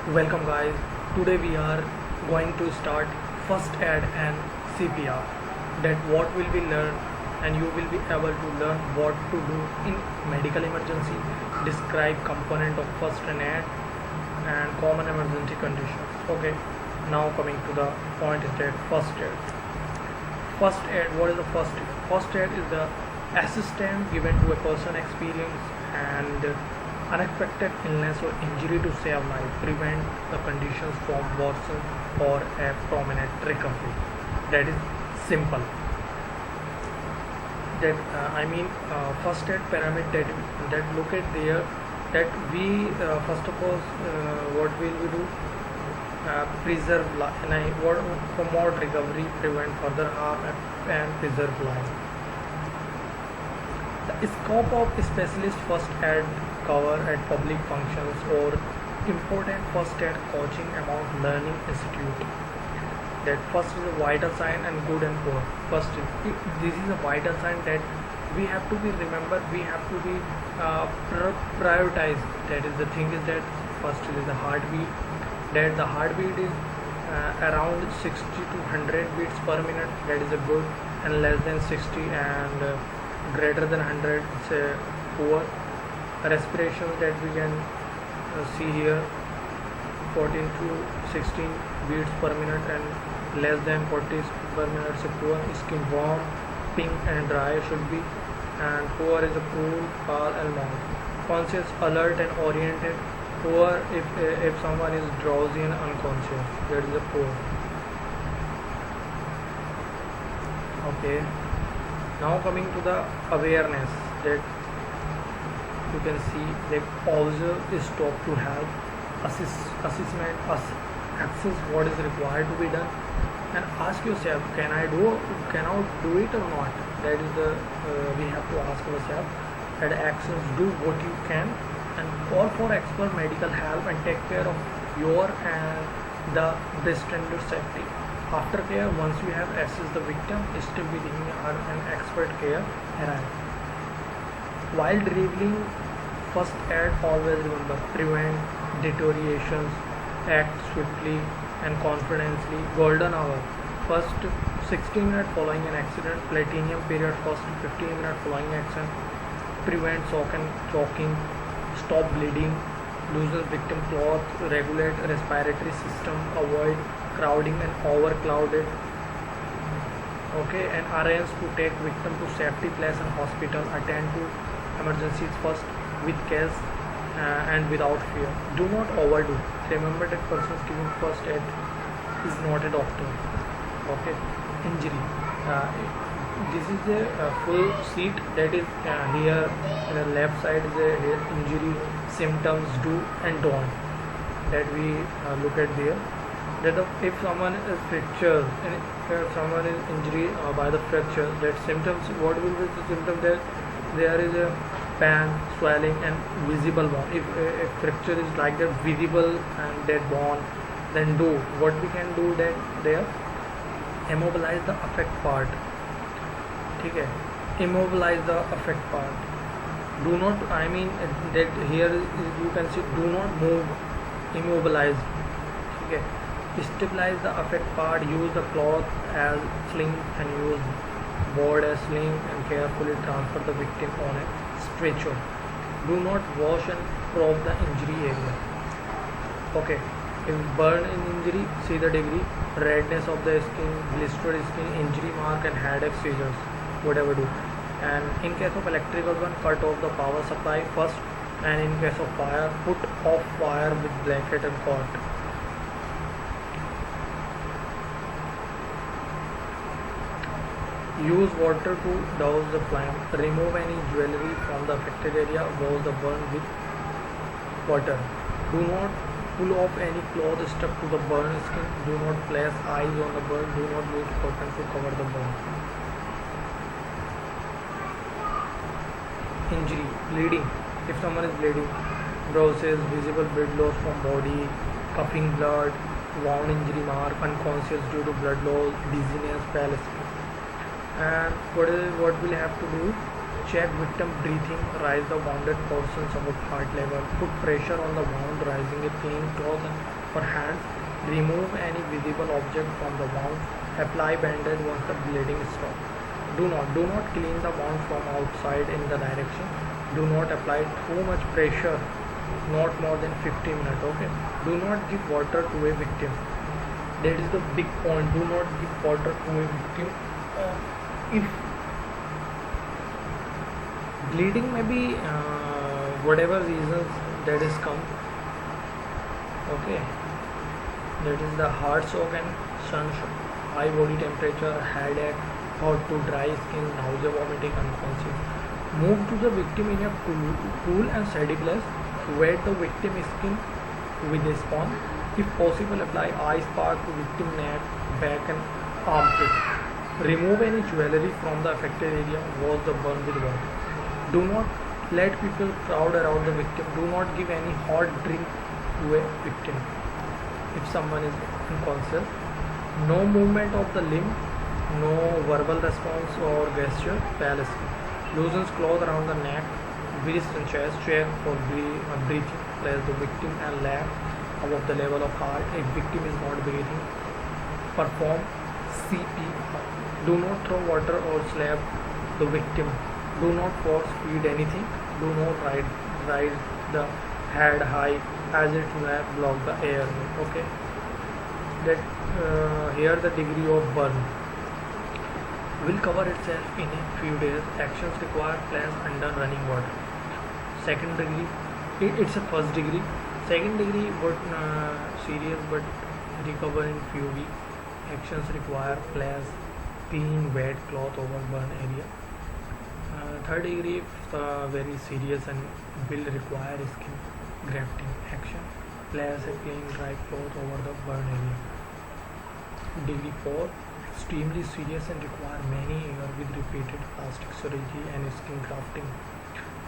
Welcome guys. Today we are going to start first aid and CPR. That what will be learned and you will be able to learn what to do in medical emergency, describe component of first aid and common emergency conditions. Okay. Now coming to the point is that first aid. First aid, what is the first aid? First aid is the assistance given to a person experience and unexpected illness or injury to save life, prevent the conditions from worsen or a permanent recovery. That is simple. That first aid pyramid that look at there that we first of all what will we do? Preserve life and promote recovery, prevent further harm and preserve life. The scope of specialist first aid cover at public functions or important first aid coaching among learning institute. That first is a vital sign and good and poor. First, this is a vital sign that we have to be remembered. We have to be prioritized. That is the thing is that first is the heartbeat. That the heartbeat is around 60 to 100 beats per minute. That is a good, and less than 60 and greater than 100 it's a poor. Respirations that we can see here 14 to 16 beats per minute and less than 40 per minute is a poor. Skin warm, pink and dry should be, and poor is a cool, pale and long. Conscious, alert and oriented. Poor if someone is drowsy and unconscious, that is a poor. Okay, now coming to the awareness, that you can see that observe is stop to help, assessment, access what is required to be done, and ask yourself, can I do it or not? That is the we have to ask ourselves. And actions, do what you can and call for expert medical help and take care of your and the bystander safety. Aftercare, once you have assessed the victim, still within an expert care arrive. While delivering first aid, always remember, prevent deteriorations, act swiftly and confidently. Golden hour, first 16 minutes following an accident. Platinum period, first 15 minutes following accident. Prevent choking, stop bleeding, loosen victim cloth, regulate respiratory system, avoid crowding and overcrowded. Okay, and arrange to take victim to safety place and hospital. Attend to emergencies first with care and without fear. Do not overdo. Remember that person giving first aid is not a doctor. Okay, injury. This is a full sheet that is here in the left side is a injury symptoms, do and don't, that we look at there. That if someone is fractured and if someone is injury by the fracture, that symptoms, what will be the symptom? That there is a pain, swelling and visible bone. If a fracture is like that, visible and dead bone, then do what we can do, that there immobilize the affect part. Okay, immobilize the affect part. Do not, that here you can see, do not move, immobilize. Okay, stabilize the affect part. Use the cloth as sling and use board as sling and carefully transfer the victim on a stretcher. Do not wash and probe the injury area. Okay, if burn in injury, see the degree, redness of the skin, blistered skin, injury mark and headache, seizures, whatever do. And in case of electrical one, cut off the power supply first, and in case of fire, put off fire with blanket and cord. Use water to douse the flame. Remove any jewelry from the affected area. Wash the burn with water. Do not pull off any cloth stuck to the burned skin. Do not place eyes on the burn. Do not use cotton to cover the burn. Injury, bleeding. If someone is bleeding, bruises, visible blood loss from body, coughing blood, wound injury mark, unconscious due to blood loss, dizziness, pale skin. And what will have to do? Check victim breathing, raise the wounded portions above heart level, put pressure on the wound, raising a clean cloth or hands, remove any visible object from the wound, apply bandage once the bleeding stops. Do not clean the wound from outside in the direction. Do not apply too much pressure, not more than 15 minutes. Okay. Do not give water to a victim. That is the big point. Do not give water to a victim. If bleeding may be whatever reasons that is come, okay, that is the heart shock and sunshock, high body temperature, headache, hot to dry skin, nausea, vomiting, unconscious. Move to the victim in a cool and steady place. Wet the victim's skin with a sponge. If possible, apply ice pack to victim neck, back and armpit. Remove any jewelry from the affected area. Wash the burn with water. Do not let people crowd around the victim. Do not give any hot drink to a victim if someone is unconscious. No movement of the limb, no verbal response or gesture. Pale skin. Loosens cloth around the neck, wrist and chest. Check for breathing. Place the victim and leg above the level of heart. If victim is not breathing, perform CPR. Do not throw water or slap the victim. Do not force feed anything. Do not raise the head high as it may block the air. Okay. That here the degree of burn will cover itself in a few days. Actions required place under running water. Second degree, it's a first degree. Second degree, but serious but recover in few weeks. Actions require place clean wet cloth over burn area. Third degree, very serious and will require skin grafting. Action, place a clean dry cloth over the burn area. Degree 4, extremely serious and require many years with repeated plastic surgery and skin grafting.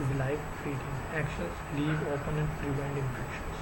Is life threatening. Actions, leave open and prevent infections.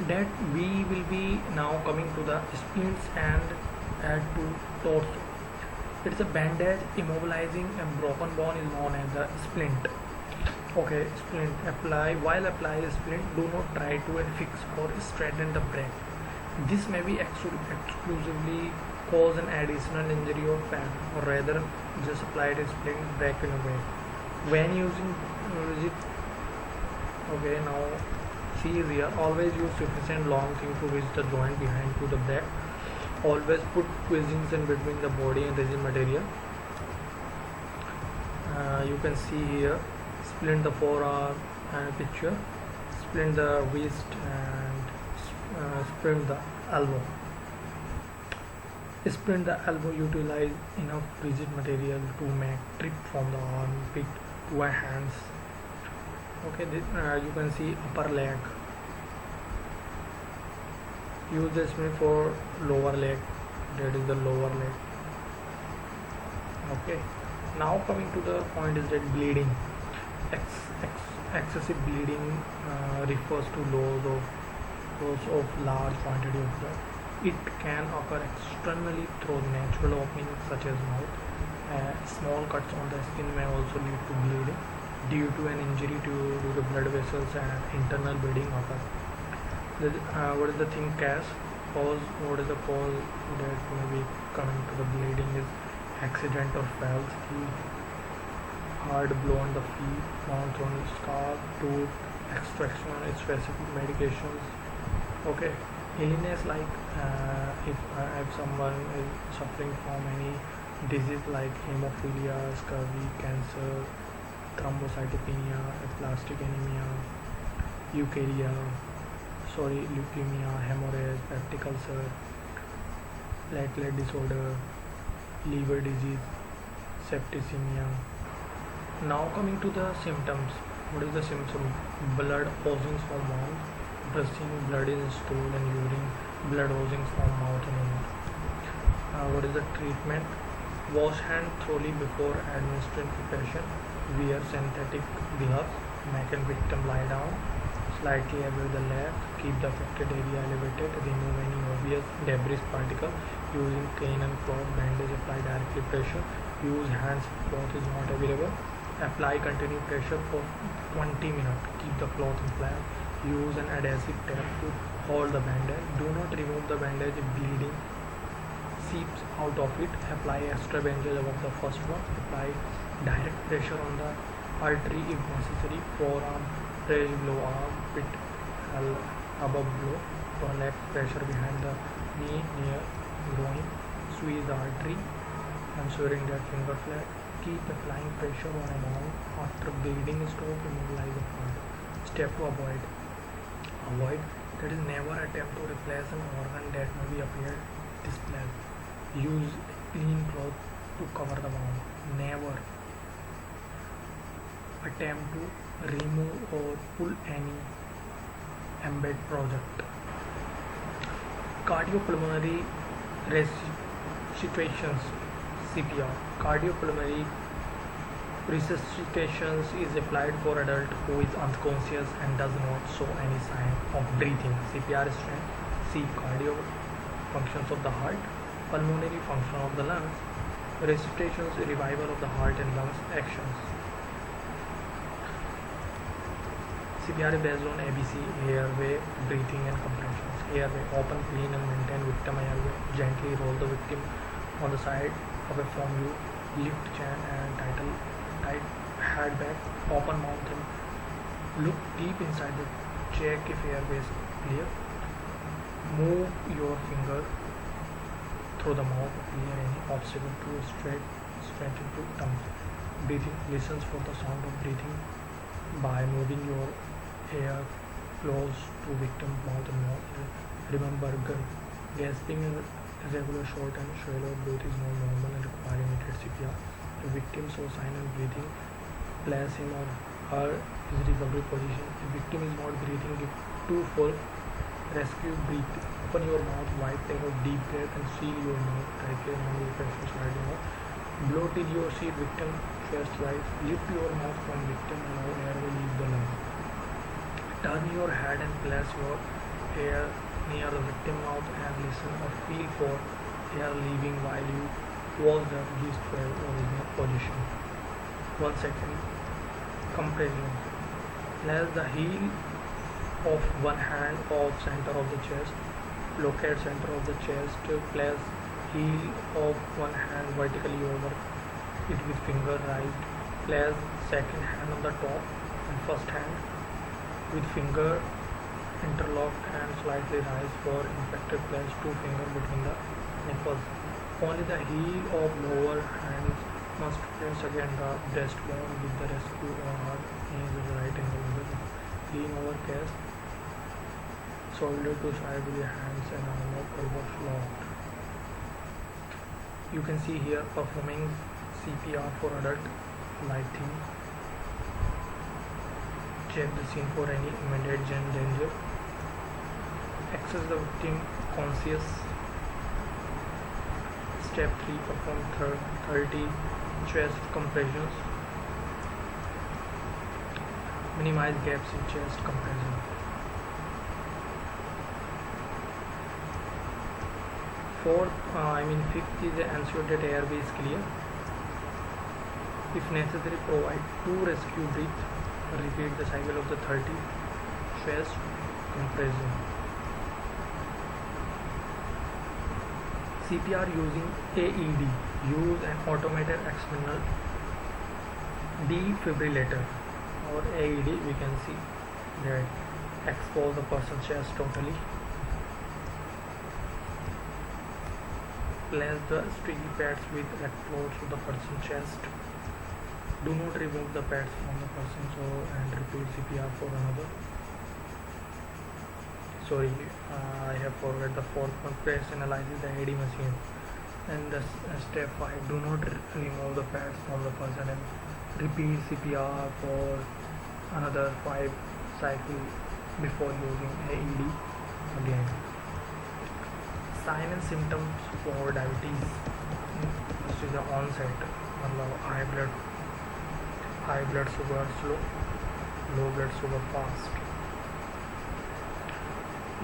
That we will be now coming to the splints and add to torso. It's a bandage immobilizing a broken bone is known as a splint. Okay, splint. While applying a splint, do not try to fix or straighten the break. This may be exclusively cause an additional injury or pain, or rather just apply a splint break in a way. When using it, okay, now see here, always use sufficient long thing to reach the joint behind to the back. Always put quizzings in between the body and resin material. You can see here, splint the forearm and picture, splint the wrist and splint the elbow. Splint the elbow, utilize enough rigid material to make trip from the armpit to a hands. Okay, you can see upper leg. Use the splint for lower leg, that is the lower leg. Okay, now coming to the point is that bleeding. Excessive bleeding refers to loss of large quantity of blood. It can occur externally through natural openings such as mouth. Small cuts on the skin may also lead to bleeding due to an injury to the blood vessels and internal bleeding occurs. What is the thing cause? What is the cause that may be coming to the bleeding is accident or fall, ski, hard blow on the feet, mouth on scalp, tooth extraction on specific medications. Okay, illness like if someone is suffering from any disease like hemophilia, scurvy, cancer, thrombocytopenia, aplastic anemia, leukemia, hemorrhage, peptic ulcer, platelet disorder, liver disease, septicemia. Now coming to the symptoms. What is the symptom? Blood oozing from mouth, brushing blood in stool and urine, blood oozing from mouth and nose. What is the treatment? Wash hand thoroughly before administering preparation. Wear synthetic gloves. Make a victim lie down. slightly above the left. Keep the affected area elevated. Remove any obvious debris particle using clean and cloth bandage. Apply directly pressure. Use hands if cloth is not available. Apply continue pressure for 20 minutes. Keep the cloth in place. Use an adhesive tape to hold the bandage. Do not remove the bandage if bleeding seeps out of it. Apply extra bandage above the first one. Apply direct pressure on the artery if necessary. Forearm press below arm, pit above blow. For leg pressure behind the knee near groin. Squeeze the artery, ensuring that finger flat. Keep applying pressure on and on. After bleeding stop, immobilize the part. Step to avoid, that is, never attempt to replace an organ that may be appeared displaced. Use clean cloth to cover the wound. Never attempt to remove or pull any embed project. Cardiopulmonary resuscitations, CPR. Cardiopulmonary resuscitations is applied for adult who is unconscious and does not show any sign of breathing. CPR strength. C. Cardio functions of the heart. Pulmonary function of the lungs. Resuscitations, revival of the heart and lungs actions. CPR is based on ABC: airway, breathing and compressions. Airway: open, clean and maintain victim airway. Gently roll the victim on the side away from you. Lift chin and tight head back. Open mouth and look deep inside the check if airway is clear. Move your finger through the mouth. Clear any obstacle to straight into tongue. Breathing: listens for the sound of breathing by moving your air close to victim mouth and mouth. Remember, gasping, irregular, short and shallow breath is not normal and require immediate CPR. The victim shows sign of breathing, place him or her is recovery position. If victim is not breathing, give 2 full rescue breath. Open your mouth wide, take a deep breath and seal your mouth. Trachea and pressure sliding out. Blow till you see victim chest rise. Lift your mouth from victim and allow air will leave the lung. Turn your head and place your air near the victim mouth and listen or feel for air leaving while you watch the release to original position. 1 second. Compression. Place the heel of one hand off center of the chest. Locate center of the chest. Place heel of one hand vertically over it with finger right. Place second hand on the top and first hand with finger interlocked and slightly rise for infected. Place 2 fingers between the nipples. Only the heel of lower hands must press against the breastbone with the rescue or knees with the right angle. Lean over chest, shoulder to side with your hands and arm of elbows locked. You can see here performing CPR for adult lighting. Check the scene for any immediate danger. Access the victim conscious. Step 3. Perform 30 chest compressions. Minimize gaps in chest compression. 5th is ensure that airway is clear. If necessary, provide 2 rescue breaths. Repeat the cycle of the 30 chest compression. CPR using AED. Use an automated external defibrillator or AED. We can see that expose the person's chest totally. Place the sticky pads with electrodes to the person's chest. Do not remove the pads from the person and repeat CPR for another. Sorry, I have forgot the 4th one. Press analyzes the AED machine. And the step 5, do not remove the pads from the person and repeat CPR for another 5 cycles before using AED again. Sign and symptoms for diabetes. This is the onset. High blood sugar slow, low blood sugar fast.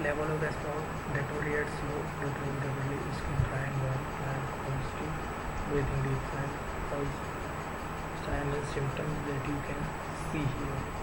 level of response deteriorates slow due to rapidly skin dry and warm and constant breathing deep and all signs and symptoms that you can see here.